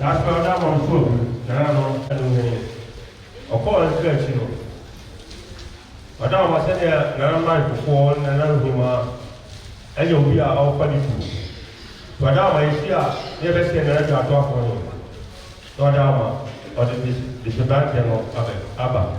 That's why that one good. Now, I don't know. Of course, it's good, you know. But I was saying, now I'm before, and I don't know, and you'll be our funny food. But now I see, never seen another talk on you. No, Dama, or the bank of Abba.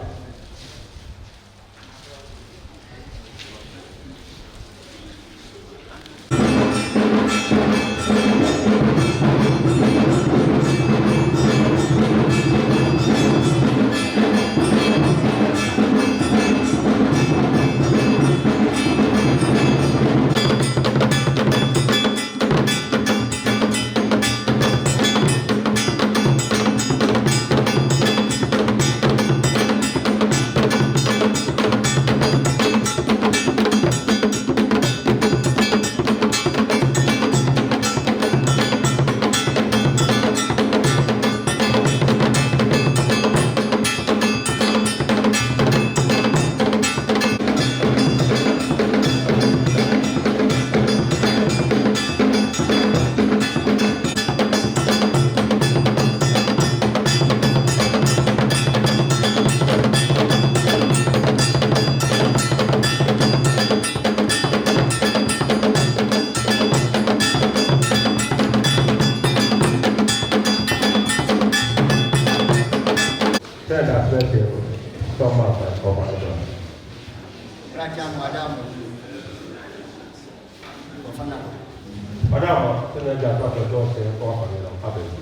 Madame, se ne già proprio dopo un po' che non fa bene.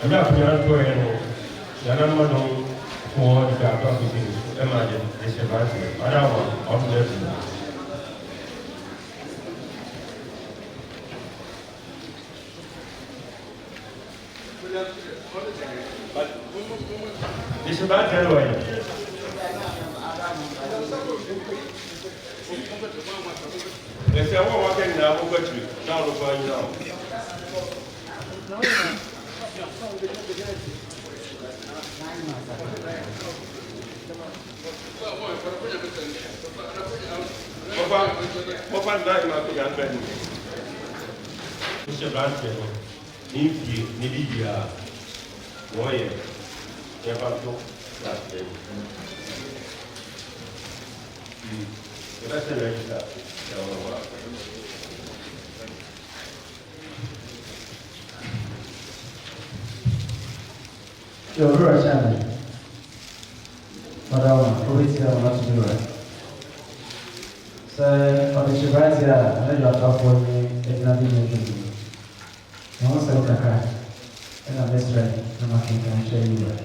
I'm not going to Yanamano for the doctor. Imagine this advancement. I don't want to this about January. If you want walking now, we'll get you. Now we'll find you out. What that not to get better? Mr. Blanchard, Ninky, Nidia, Moye, Nevato, last day. That's a register. Your Lord Channel. Madam, police here will not do it. So, on the Shabbat here, I know you are talking for me, it's not even you. I want to say, okay, and I'm just ready. I'm not going to show you that.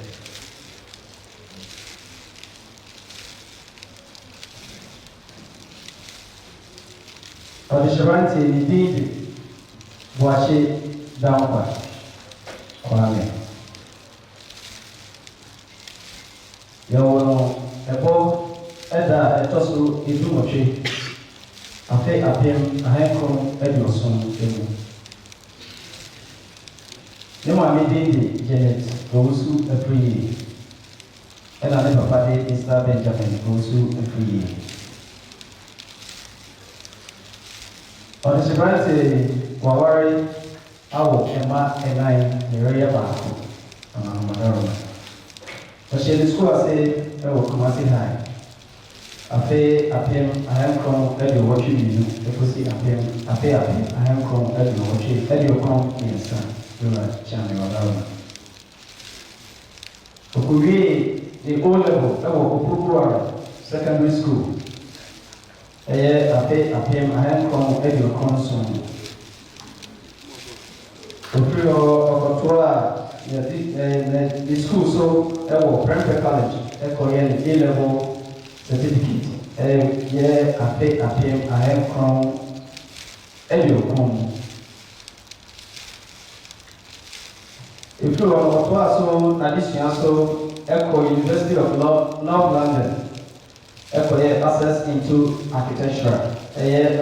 On the Shabbat here, indeed, watch it downward. Amen. Yawon ebo eda etoso edumotwe afe apem ahenkron edioson emu Nemo amedinde Janet Owusu Afriye ena ne papa de Mr. Benjamin Owusu Afriye Odisibrante wawari awo ema enai nereya baako amamadaro She the school say, "Oh, come say hi." Afe apem ahenkron edi watch you. Ekosi apem ahenkron edi watch edi okron insa. Dura chane wadawa. Okuwie the O level ewo Opurua secondary school. Afe apem ahenkron edi okron so. Okuwie okotoa the school so Brentford College Korean A-level certificate apem ahenkron edio kom If you are so additional so Echo University of North London, Echo access into architecture. Ape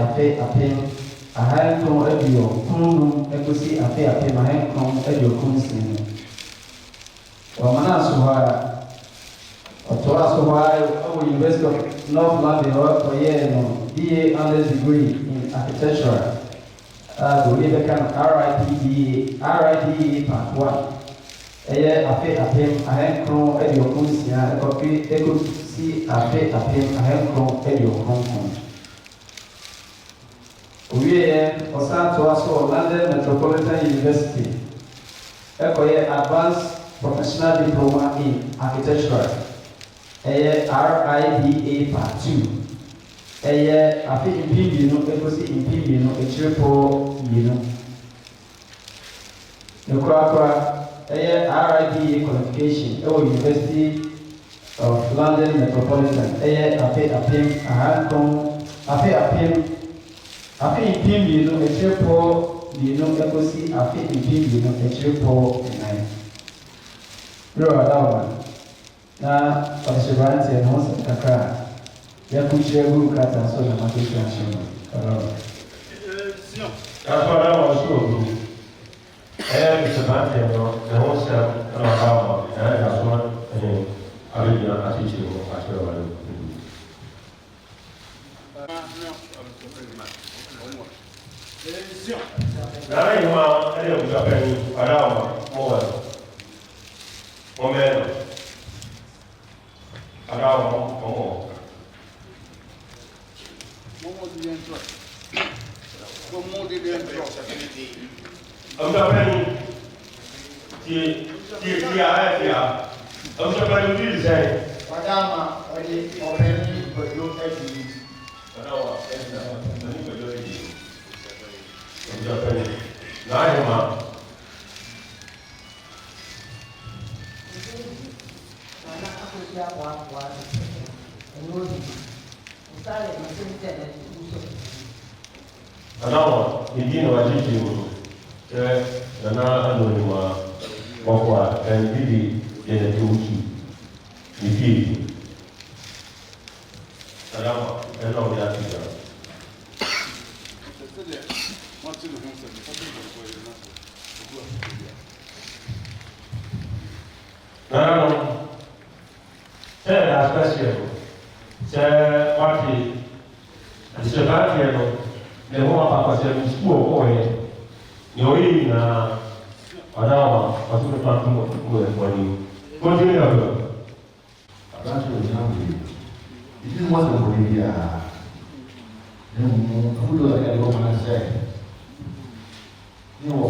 a high from Edio, Kunu, Ecosi, Ape, my hand from Edio Kunsin. Wamana Suha, or Toa Suha, University of North London, or BA honors degree in architecture. We have a kind of RITE part 1. Ape, a hand from Edio Kunsin, Ecosi, Ape, a hand from Edio Kunsin. We are also London Metropolitan University. Advanced Professional Diploma in Architecture. RIDA Part 2. I think in PB, a triple, RIDA qualification. University of London Metropolitan. I think in a triple, I think in a triple 9. You are that one. Now, for the Shivanti and Host of Kaka, you could share good cat and so the mathematician. That's what I was told. It's a bad thing, the Host of Alabama, and that's what I will teach you after a while. Nara ima ele kutapeni arawa momeno arawa momo kutapeni ti ya kutapeni ti design Madama oli openi bodo edi arawa nani bodo edi kutapeni naima anawa idini wajiji nana anonima wakwa ndidi yene tuuchi niki salama eno ya tika c'est la spéciale. C'est parti. C'est parti, mais on va pas passer un discours au coin. Nous, na adawa, parce que pas tout le monde. Continuez un peu. This is what we who do I go and say? You know,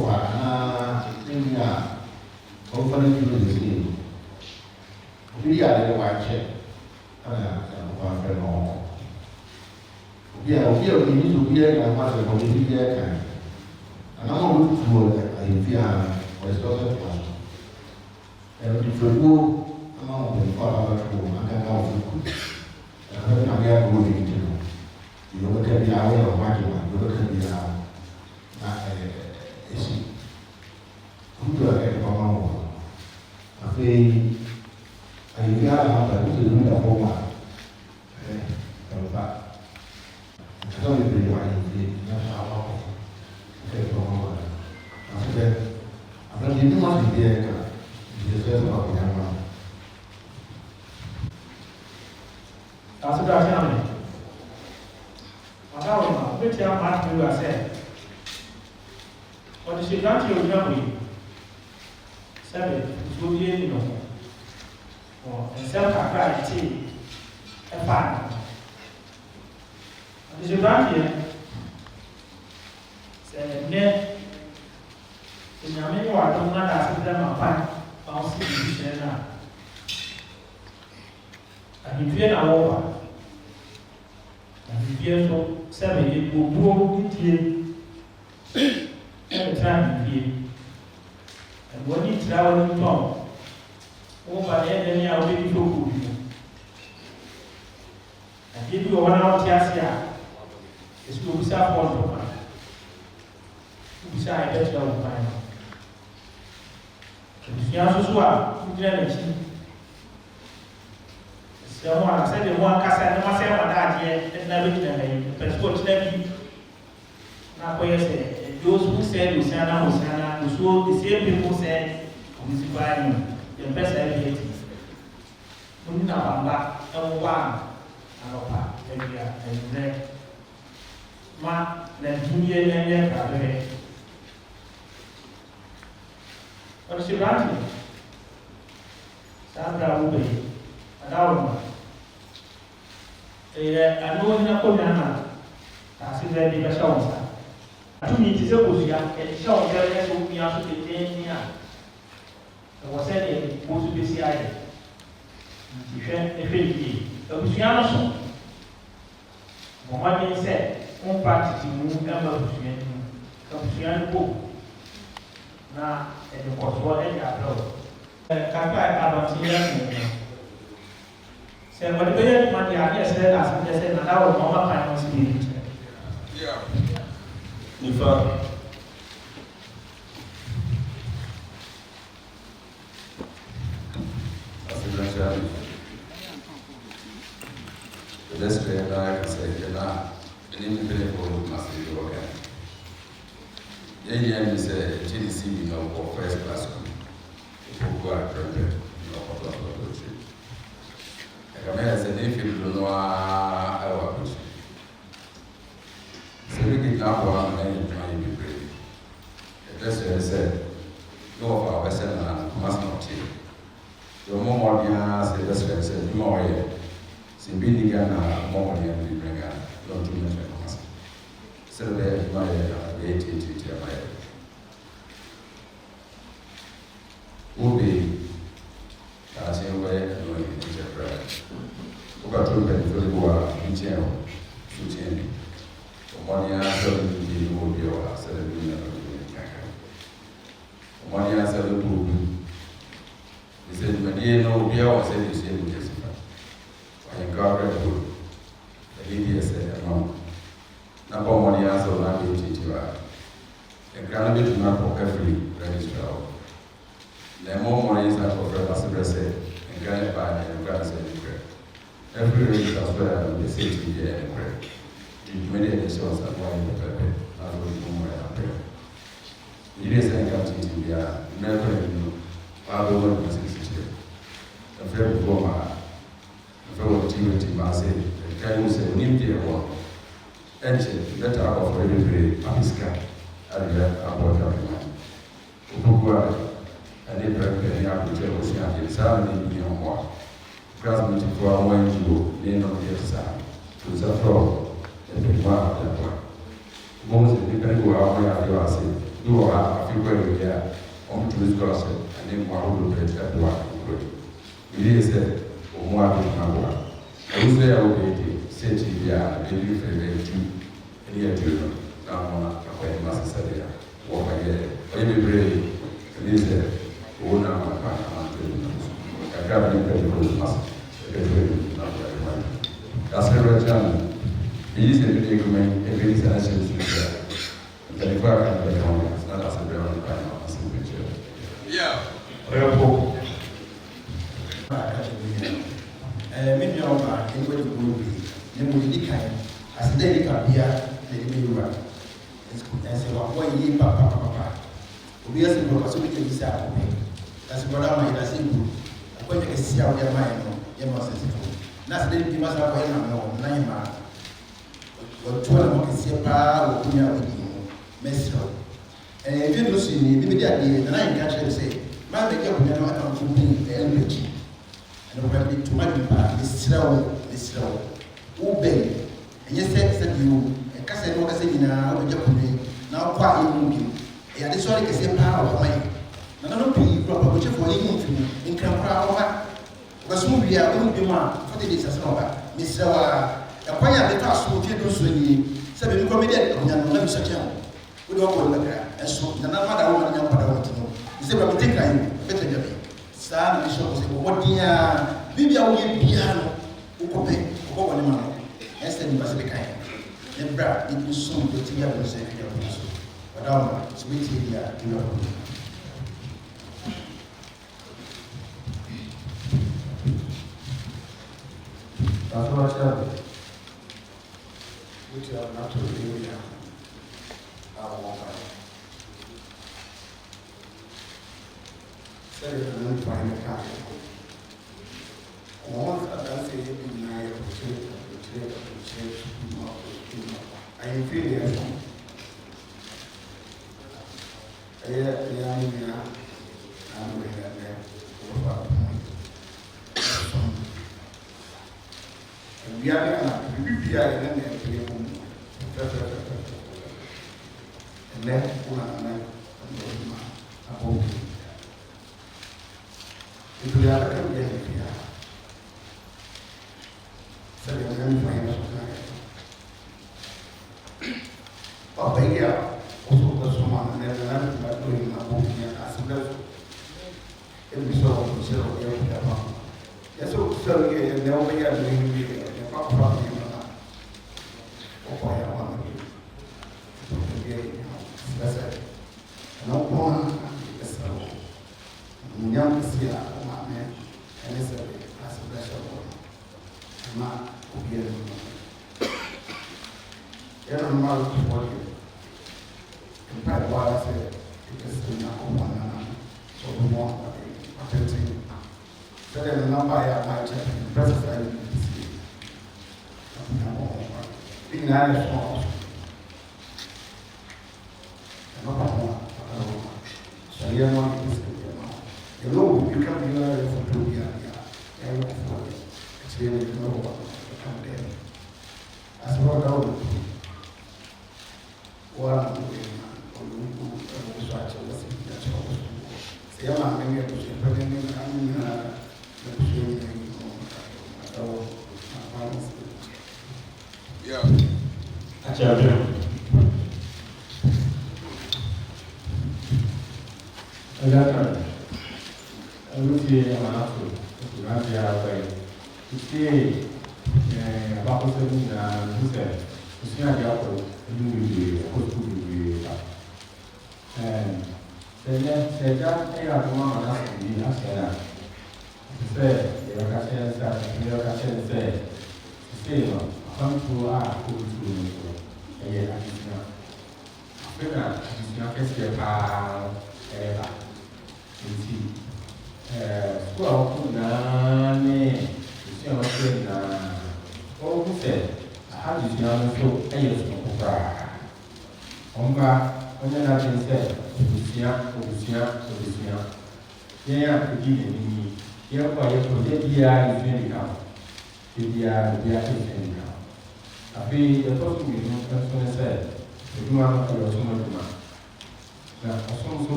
hopefully you do the same. We are the white check. We need to be a master of the media. And I'm going to do it. I feel or it's also possible. And if you go, I'm going to follow the school. I can go to I'm going to go into you look at the hour of marking one, you look at the hour. Who do I get from my home? I feel I got a to do the home. It's only pretty wide in the national. Okay, from home. I said, I'm not even want to be there. It's just about the young man. That's what I'm telling you. I don't know, which young man you are saying. What is it that you're young? 7, 2 years, and self-clarity, and fun. What is it that here? Say, Ned, in your many words, I'm not asking them a fine, I'll see you now. And if you're over, and if you're 7, it will go with you every time you hear. And when you travel in town, over there, then you are waiting for good. And give you 1 hour here, it's to be self one. Beside that, you will find out. abusua nso so a wogyina n'akyi sɛ mo a sɛdeɛ mo ankasa ne mo asɛ mo adaadeɛ ɛna bɛgyina ha yi pɛ so ɔkyena bi na akɔyɛ sɛ those who said Hosanna, Hosanna, the same people said Hosanna. The best idea. When you have a one, and then ma, then 2 years and then what is your ranting? Sandra will be an hour. I know in a corner, I see that the show. To me, it is a good young and show that will be out to the 10 years. I was said it was to be CIA. If you are Mohammed said, one party to move ever to book. Now, and the court was any applaud. Kaka about here. Said, what the way money I said, as I said, and I was normal kind of spirit. Yeah. Nifa. Asidranjali. The best way I can say, any people must be okay. Yeah, say GDC, you know, for first class. People who are prepared, you know, for the I can say, if you don't know, I will. So we get now one and trying to be brave. The best way I said, no of our vessel must not change. Your more say the best way I said, you more here. Simply Ghana, more than we bring out, not too much of us. So there, my 880 will be passing away and going into the prayer. Over to the Philippa, in jail, to change. Money answer will be our 7 million. Money answer will be. He said, Madia no beer or said you say to Jessica. I am God good. The lady said, no. Number money answer will not be TTR. A grand bit not for every registrar. The more money is not for Professor said, and grandpa and grandson in prayer. Every registrar as well, they say to be in prayer. Many editions are going to prepare, as we do more prayer. It is a country to be a never I don't want to see it. A very poor man, a very activity, Marseille, a guy who said, Nim dear one, and better of every day, Papisca, and then about everyone. Upuqua, and they prepare the application was not in 7 million more. Grassmeeting for our way to the end of the exam, to the floor. Most of the people who are here, you are a few people here on to this process, and then one will get at work. It is a more number. I was there with the city here, the new favorite two, and here to now, a master area. Walk again, every brave, it is a owner of my partner. I can't be very master. That's a challenge. It is a big document, a big selection to the required and the county, not as a brown picture. Yeah. Maybe I'm back, anybody will be. Then we need kind. As they come here, they may work. And say, what you papa. We are simple, so we can be sad. That's what I'm like, that's simple. I'm going to see how your mind, your muscles. That's the thing, must have a 9 months. Watuwa mkisia paa wakunya wadimu mesro vile nusu ni bibidi adi na nkache say ma be ke kunya no aka mfumbi elbeji and we have to make pa lisrawo ube enye se you kasa no kasa nyina oje kunye na kwa emu bi ya de sori kese paa wa mai na no pi proper ko chefo yi mfumi nkra wa basu bia o bi ma 40 days asana ba misrawa akwanya de ta so tie do so ni se be ko media ko nya no na so chen wo do ko la ka eso na na fada wo nya fada wo tino se ba me take you better jabe sa na so se wo dia bibia wo ye bia no wo ko pe ko ko ni ma no ese ni ba se be kai ne bra ni so do ti ya do se ya do so wada so we ti dia ti no That's what I said. which are not to do our mobile. Say you don't find a car. Once I say you deny I feel it. I'm going there. And we are and then if we are going to get here, so we are going to find us. Oh, yeah, also the someone and then I'm doing a book here as well. And we saw the zero year. Yes, so we now we are doing the property. That's it. No one is a young Sia, my man, and it's a special one. Not again. You don't know what you compared what I said, because not one, so we want a 15. So then the number I might check in the presence I didn't see. Being Irish small. So you know, you can be there for 2 years. It's really no one to come there. As well as one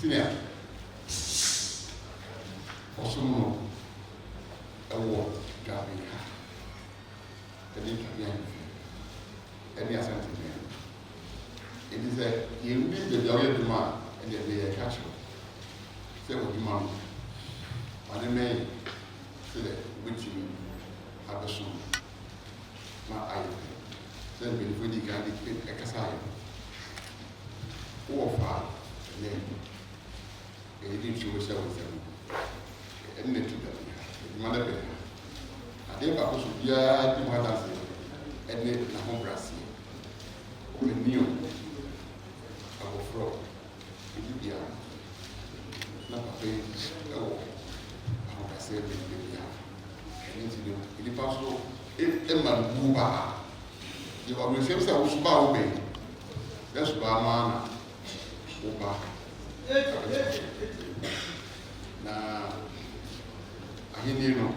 Yes. ɛde ntwea ɛne asante bia ɛti sɛ yɛwudi baabi a woyɛ dwuma a ɛde ɛde yɛka kyerɛ sɛ wɔdwuma no ɔne mɛyɛ sɛ dɛ wobɛtumi abɛso na ayɛ sɛ mpanimfoɔ di kan de ɛkasa ayɛ wowɔ fa ɛnɛ ɛyɛ de nsuo hyɛ wo nsɛm ɛne na tu da adwuma no bɛn adeɛ baako so biara di mu adanse ɛne n'ahobraseɛ ɔmanio abɔfrɔ ɛdi biara na papa yi ɛwɔ ahobraseɛ bebree biara ɛne nti no nnipa so ɛma no bu baa yɛ ɔbrɛsɛm sɛ wo so baa wo bɛn dɛ so baa no ana wo ba na ahenni no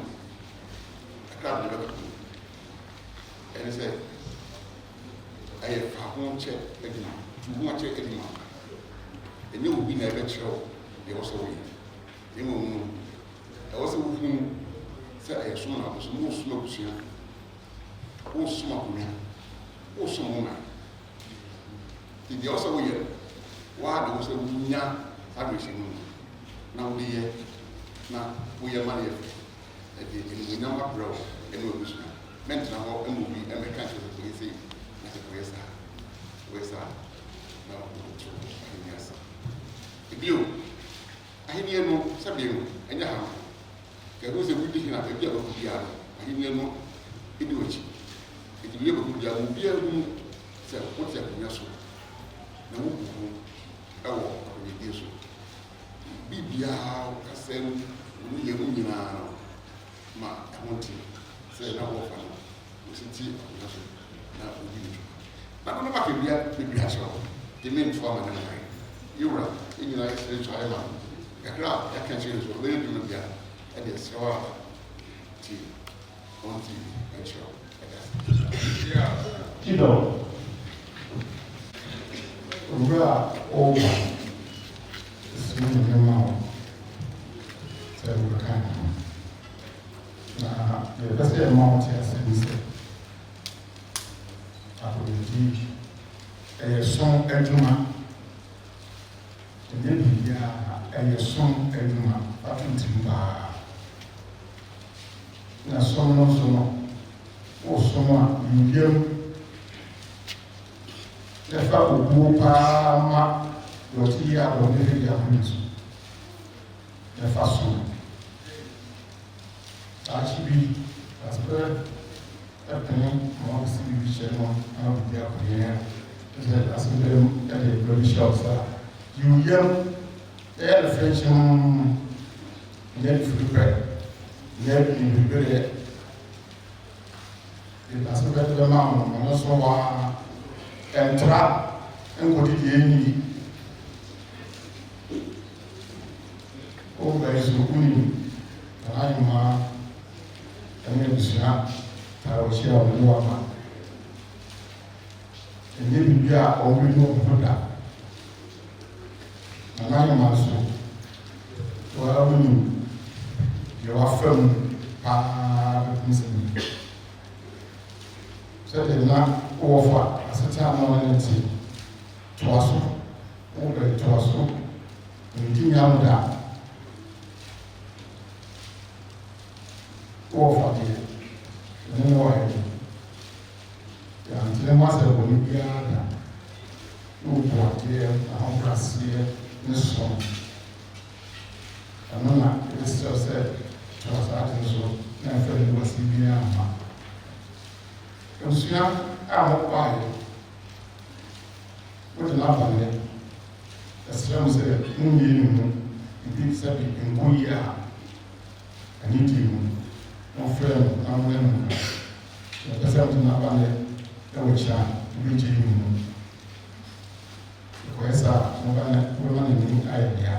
akra no bɛkɔ ɛne sɛ ɛyɛ fa ho kyɛ adwuma tu ho akyɛ adwuma ɛnyɛ obi na ɛbɛkyerɛw deɛ ɛwɔ sɛ woyɛ ɛma mu ɛwɔ sɛ wohu sɛ ɛyɛ som na so wosom abusua wosom akonnwa wosom wo na nti deɛ ɛwɔ sɛ woyɛ waade wo sɛ wonya adwɛhyɛ mu na wode yɛ na woyɛ ma no yɛ fɛ ɛde animuonyam abrɛ wo ɛne wabusua mɛntena hɔ ɛma obi ɛmɛka kyerɛ sɛ kɔyɛ sei na sɛ kɔyɛ saa na woto ahenni ase ebio ahenni no sɛdeɛ no ɛnyɛ ha no kɛdo sɛ wodi hena baabi a bɛkɔ biara no ahenni no ɛdi w'akyi ɛti bia bɛkɔ biara no obiara hu sɛ wote akonnwa so na wobu ho ɛwɔ akonnwadie so biribiara kasa mu wo yɛ mu nyinaa no ma ɛho nte sɛ na wɔfa no wɔsi ti akonnwa so na obi ne dwuma na no baka bia bebree akyerɛ wo de mentoa ma ne mmae yɛwura ɛnyina yɛsrɛ twa ɛma kakra a yɛka kyerɛ so ɔbɛyɛ dwuma bia ɛde ɛsrɛ wo a ti ɔnti ɛkyerɛ wo Kido. Owura ɔwɔ sini ne ma wo sɛ wɔka na yɛbɛ sɛ yɛma wo te ase bi sɛ akɔyɛdi ɛyɛ som adwuma ɛnyɛ biribiara ɛyɛ som adwuma atontim paa na som no so no wosom a yiwuam yɛfa obuo paa ma dɔte yi a wɔne hwɛ yɛ ahone so yɛfa so akyi bi asepɛ ɛpene ma wɔsi bibi hyɛ no ana biribi akɔyɛ sɛ asepɛ ɛde bɛbi hyɛ wo saa yiwuam ɛyɛ ne fɛnkyɛm nyɛ ne firi pɛ nyɛ ne bibireɛ asepɛ de bɛma wo ɔno so wɔ ɛntra nkɔdi deɛ ɛnyi ɔbɛn so wuni ɛnayɛma ɛne abusua taa wɔhyia wɔn mu ama ɛnyɛ biribi a ɔmo ne wɔn ho da ɛnayɛma so wɔa wuni deɛ wafam paa bɛtum sɛ ni sɛdeɛ na wɔfa asete ama wɔn ti toa so wɔbɛ toa so nti nyam da wɔfa deɛ ɛne wɔyɛ yɛntene mu asɛ wɔ ne biara da ne wɔbu adeɛ ahobraseɛ ne so ɛno na ɛbɛsrɛ sɛ toa saa ade so na ɛfɛ ne wasi biara ma nsua a wɔkɔayɛ wode n'abalɛ ɛsrɛ m sɛ monyie ne mu ebi sɛ bi nkɔ yi a ani di mu na ɔfrɛ no na wɔyɛ no nkra yɛpɛ sɛ wode n'abalɛ ɛwɔ kyia wobɛgye ne mu ɛkɔyɛ saa wobɛma n'anim ayɛ dea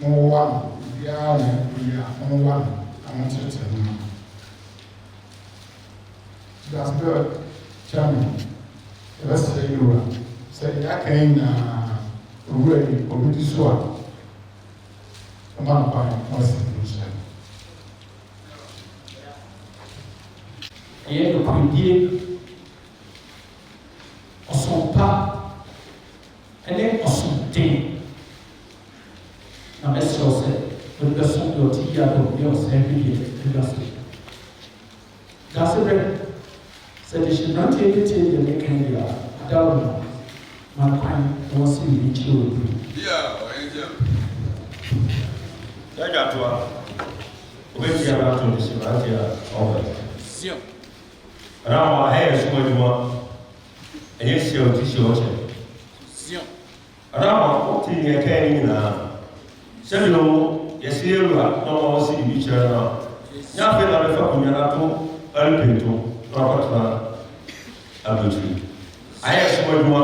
mowowa no biara na ɛkɔyi a mowowa no na mokyerɛkyerɛ no ma That's good. Chairman, let's say you say I can already already swap. A man by my situation. ɛyɛ nokwardie ɔsompa ɛne ɔsomden na mɛsrɛ wo sɛ wode bɛsom deɛ ɔte yi adom deɛ ɔsɛ hwedie ɛda so da se berɛ sɛ de hye mmeranteɛ bi tie deɛ mekan deɛ a ada wo no ma kwan na wɔse biribi kyerɛ wɔ bi Daja tua. Obeti ya watu ni simati ya ofa. Sio. Rawa haya suma juma. Enye sio tisho oche. Sio. Rawa okti ni ekeni na. Selo yesiru na wasi bicha na. Nyafe na lefa kunyana to alpento. Rapatna abuti. Haya suma juma.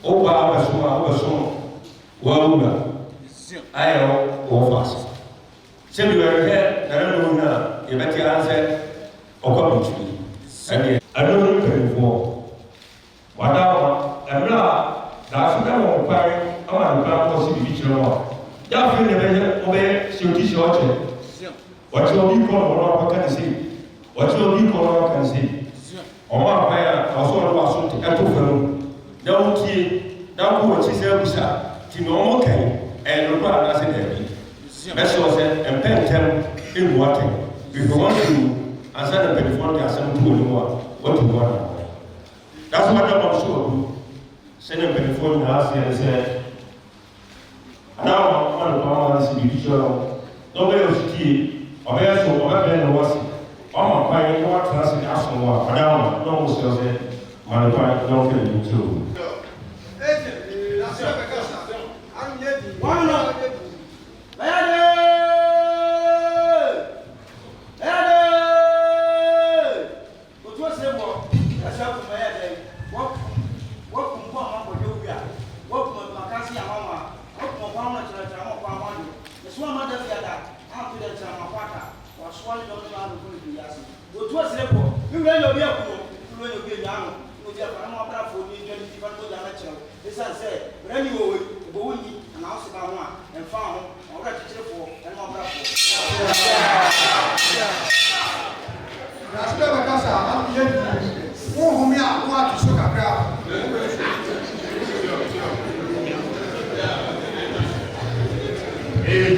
Oba suma. Waunga. Ayo ofas. Sebi wɛrɛ nana ninnu na yɛbɛ ti an sɛ ɔkɔ butuli. Ɛni ɛni ninnu mpanyinfoɔ. Wada ma ɛmira daafi bɛ wɔn kpari ama nkura kɔsi bibi kyerɛ wɔn. Yaafi ne bɛ yɛ ɔbɛ sioti si ɔkyɛ. Wɔkyɛ obi kɔ ɔno akɔ kan se. Wɔkyɛ obi kɔ ɔno akɔ kan se. Ɔmo akwan a ɔsɔ ɔno wa so ɛto fam. Na wɔn tie na wɔn kɔ wɔn ti sɛ ɛbusa ti na ɔmo kɛn. And look at us in there. That's what I said, and pen them in water. If you want to answer the telephone, there are some people who what you want. That's what I'm sure. Send a telephone to us and say, now I want to see the picture. Nobody was key, or else, or whatever was it. I'm buying what transit as from what, but now, no one says, my wife don't get you too.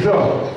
Sure.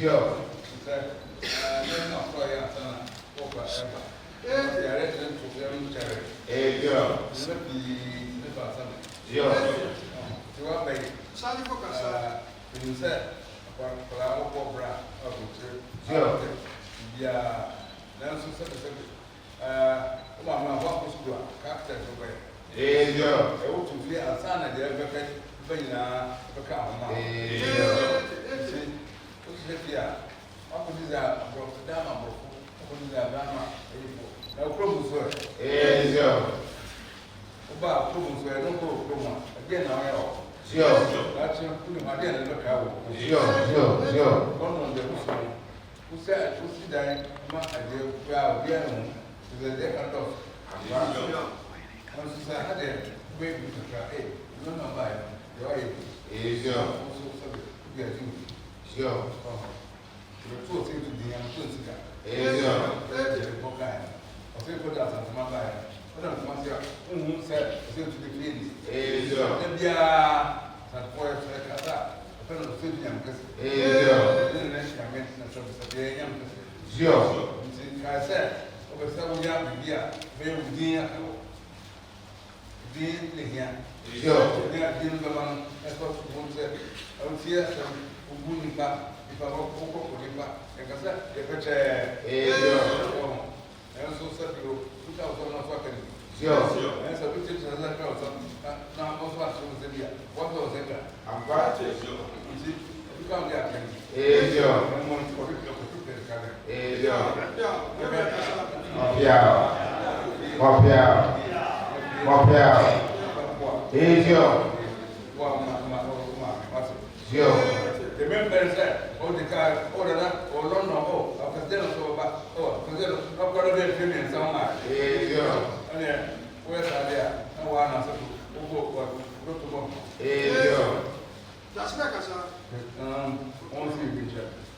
Sure.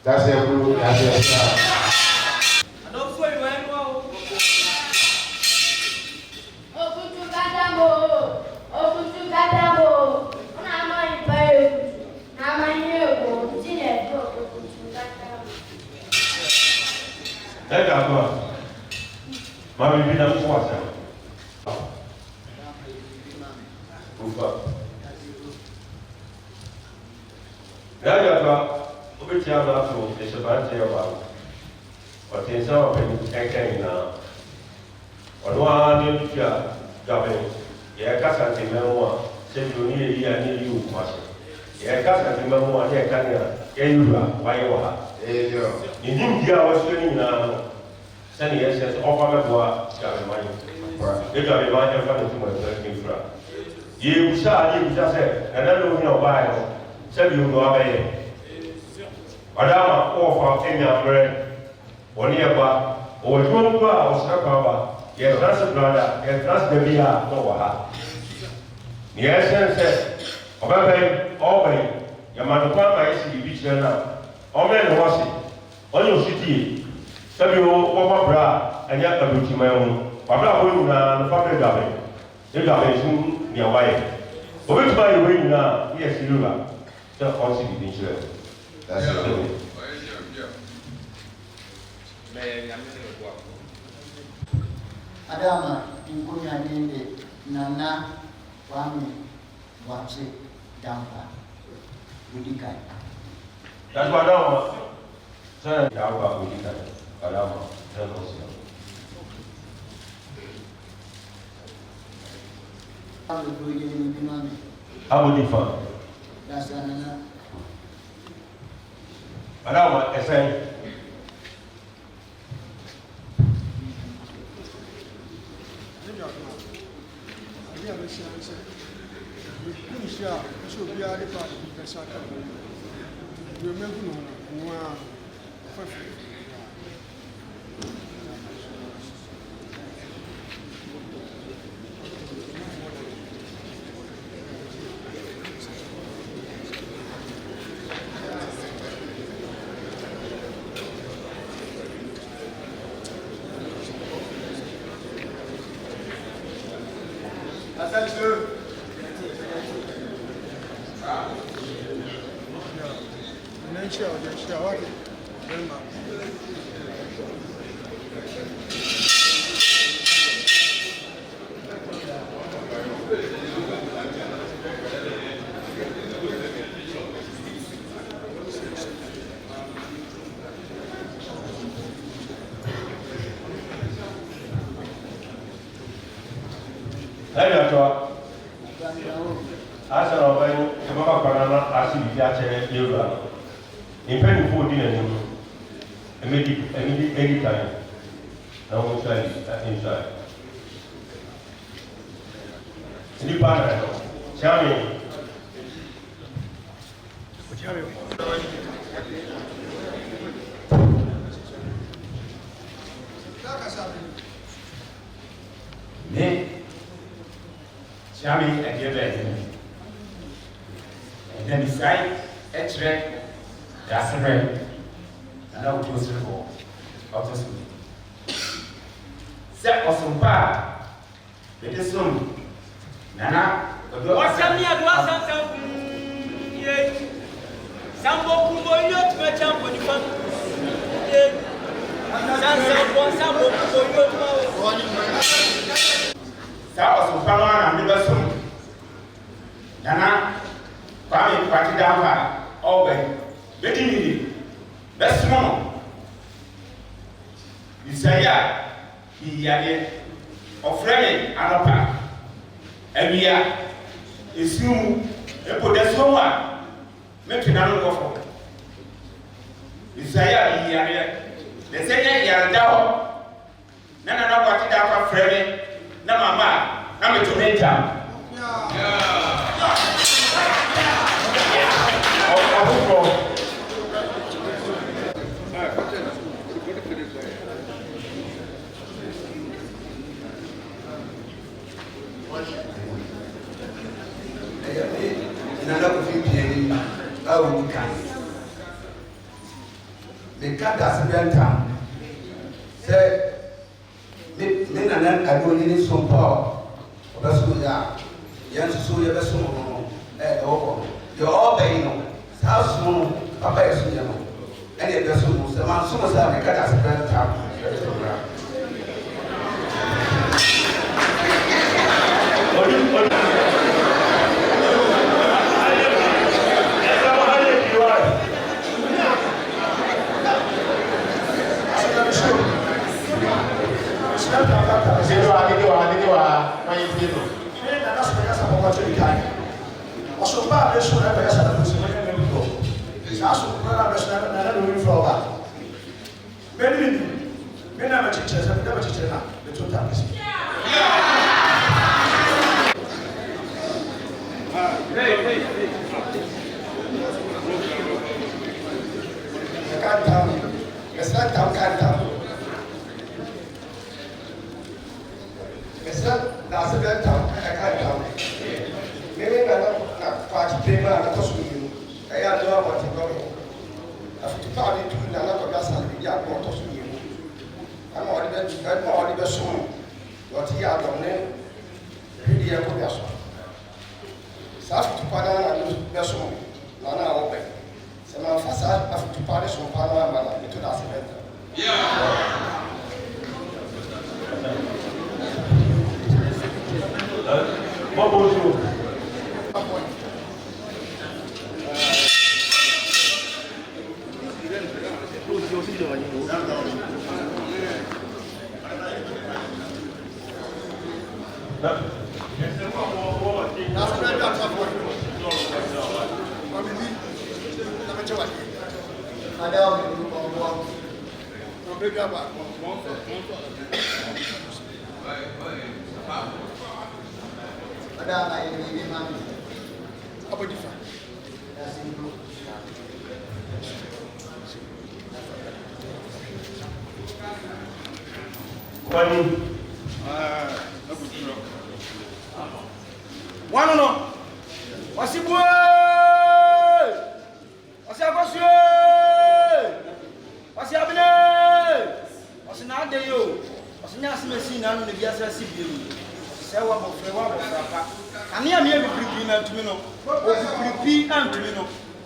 That's it, bro. That's it. I don't feel right now. Mami, vida força. Ufa. Daí agora, o que tinha lá no deixa bate agora. Atenção, é quem na. Quando a gente já vem, é casa de memória, sempre o nível ia nível o mais. É casa de memória, é canha, é yura, vai lá. Ninguém dia o senhor na sani esse ofa me boa já me mais. Eu já me mais eu faço muito mais que fora. E o chá ali já sei, nada do não vai, sabe o do abai. Adama ofa tem a frente. Oniaba, o jumba, o sakaba, e a transplanta, e a transdevia, no ha. E a essência, o bebê, o bem, e a manupama esse de bichana, o men hosse, onde o sítio, sabe o papra, e a cabutimão, papra foi na papra gabe, e gabe sum, minha mãe. O bem vai o na, e a silva, já hosse de bichana. That's it. Adama Ngunya Nende Nana Kwame Wapse Dampa Budikai. That's what Adama said. Dampa Budikai. Adama, tell us. How do you do? How would you find? That's another. Adama, I say. Hey, asa na ọba yi ẹmọ kakwana na ase bibi akyerɛ yewura mpanyinfoɔ di n'anim ɛmɛdi kan na wɔn nso ayi nso ayi nipa na ɛno kyame. Ne kyame ɛdeɛ bɛyɛ. And then beside a track, that's a red. And I will close the door. Out of school. Set or some bar. Let us soon. Nana, what's happening at once? Some more people not to jump on the phone. Some power and never soon. Nana. Kwame party down by all by Betty best one. You say, yeah, he had of Fremen and a pack. And we are is you, and put that someone making another offer. You say, yeah, he had they say, yeah, down. None of party down by Fremen, no, mamma, I'm to make down. The cat has been done. Say, men and I don't need some power. That's good. Yes, so you're best one. You're all paying. House moon, Papa is in them. And it doesn't move. The man soon as I cut as a better time.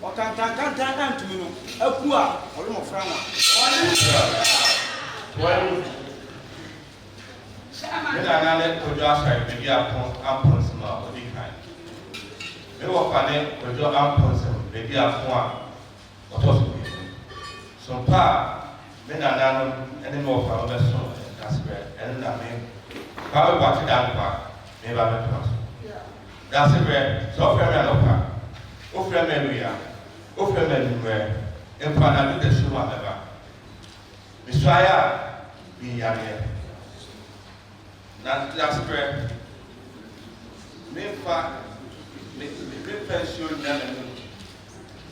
ɔkantankanta antumi no aku a ɔde mmɔfra no me nana ne kodwo asɔre baabi ampɔnsɛm a ɔdi kan me wɔfa ne kodwo ampɔnsɛm baabi afo a ɔtɔ so mmienu sompa a me nana no ɛne me wɔfa no bɛso dasebrɛ ɛno na me ba bɛbɔte da nkwa me ba bɛtoa so dasebrɛ sɛ ɔfrɛ me anɔpa ɔfrɛ me awia ɔfrɛ me anwummerɛ mpa na me da so mu a bɛba mesuaeɛ a meyareɛ na dasebrɛ memfa nsuo nna me mu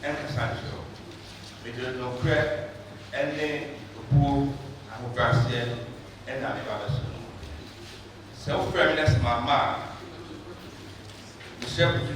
ɛnkasa nkyerɛ mede nokorɛ ɛne obuo ahobrɛaseɛ ɛna me ba bɛso no sɛ wofrɛ me ne sɛ mama a mehyɛ